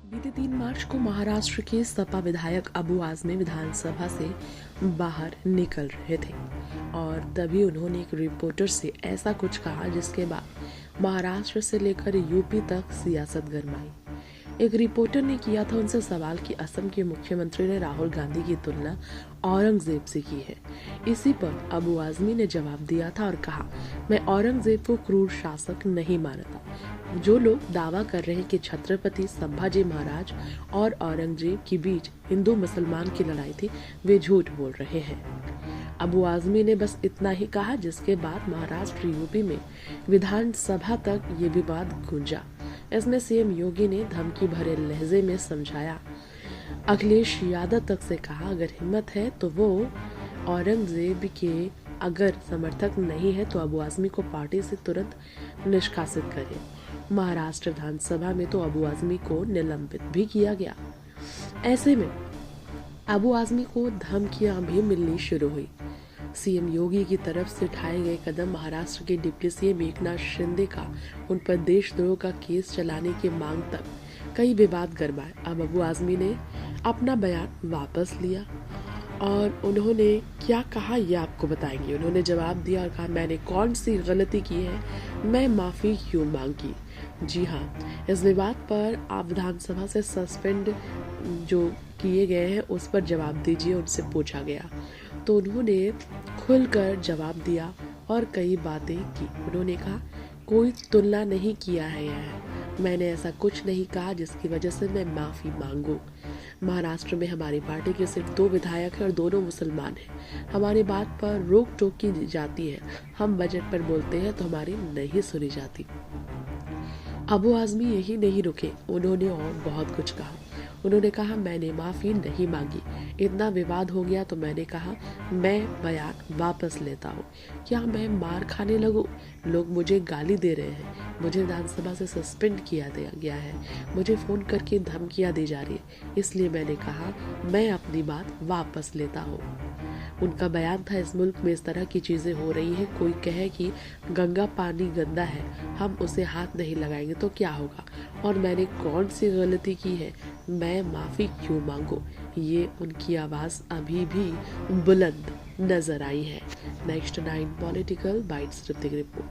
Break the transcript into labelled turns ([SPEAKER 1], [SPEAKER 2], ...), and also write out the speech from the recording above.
[SPEAKER 1] बीते 3 मार्च को महाराष्ट्र के सपा विधायक अबू आजमी विधानसभा से बाहर निकल रहे थे और तभी उन्होंने एक रिपोर्टर से ऐसा कुछ कहा जिसके बाद महाराष्ट्र से लेकर यूपी तक सियासत गरमाई। एक रिपोर्टर ने किया था उनसे सवाल कि असम के मुख्यमंत्री ने राहुल गांधी की तुलना औरंगजेब से की है। इसी पर अबू आजमी ने जवाब दिया था और कहा, मैं औरंगजेब को क्रूर शासक नहीं मानता। जो लोग दावा कर रहे हैं कि छत्रपति संभाजी महाराज और औरंगजेब के बीच हिंदू मुसलमान की लड़ाई थी, वे झूठ बोल रहे हैं। अबू आजमी ने बस इतना ही कहा, जिसके बाद महाराष्ट्र यूपी में विधानसभा तक ये विवाद गूंजा। इसमें सीएम योगी ने धमकी भरे लहजे में समझाया। अखिलेश यादव तक से कहा, अगर हिम्मत है तो वो औरंगजेब के अगर समर्थक नहीं है तो अबू आजमी को पार्टी से तुरंत निष्कासित करे। महाराष्ट्र विधानसभा में तो अबू आजमी को निलंबित भी किया गया। ऐसे में अबू आजमी को धमकियां भी मिलनी शुरू हुई। सीएम योगी की तरफ से उठाए गए कदम, महाराष्ट्र के डिप्टी सीएम एकनाथ शिंदे का उन पर देशद्रोह का केस चलाने की मांग तक कई विवाद गरमाए। अब अबू आजमी ने अपना बयान वापस लिया और उन्होंने क्या कहा ये आपको बताएंगे। उन्होंने जवाब दिया और कहा, मैंने कौन सी गलती की है, मैं माफी क्यों मांगी। जी हाँ, इस विवाद पर आप विधानसभा से सस्पेंड जो किए गए हैं उस पर जवाब दीजिए, उनसे पूछा गया तो उन्होंने खुलकर जवाब दिया और कई बातें की। उन्होंने कहा, कोई तुलना नहीं किया है मैंने ऐसा कुछ नहीं कहा जिसकी वजह से मैं माफी मांगू। महाराष्ट्र में हमारी पार्टी के सिर्फ 2 विधायक हैं और दोनों मुसलमान हैं। हमारी बात पर रोक टोक की जाती है, हम बजट पर बोलते हैं तो हमारी नहीं सुनी जाती। अबू आजमी यही नहीं रुके, उन्होंने और बहुत कुछ कहा। उन्होंने कहा, मैंने माफी नहीं मांगी, इतना विवाद हो गया तो मैंने कहा मैं बयान वापस लेता हूँ। क्या मैं मार खाने लगूं? लोग मुझे गाली दे रहे हैं, मुझे विधानसभा से सस्पेंड किया गया है, मुझे फोन करके धमकियां दी जा रही है, इसलिए मैंने कहा मैं अपनी बात वापस लेता हूँ। उनका बयान था, इस मुल्क में इस तरह की चीजें हो रही है, कोई कहे कि गंगा पानी गंदा है, हम उसे हाथ नहीं लगाएंगे तो क्या होगा, और मैंने कौन सी गलती की है, मैं माफी क्यों मांगू। ये उनकी आवाज अभी भी बुलंद नजर आई है। Next 9 political bytes Hrithik report.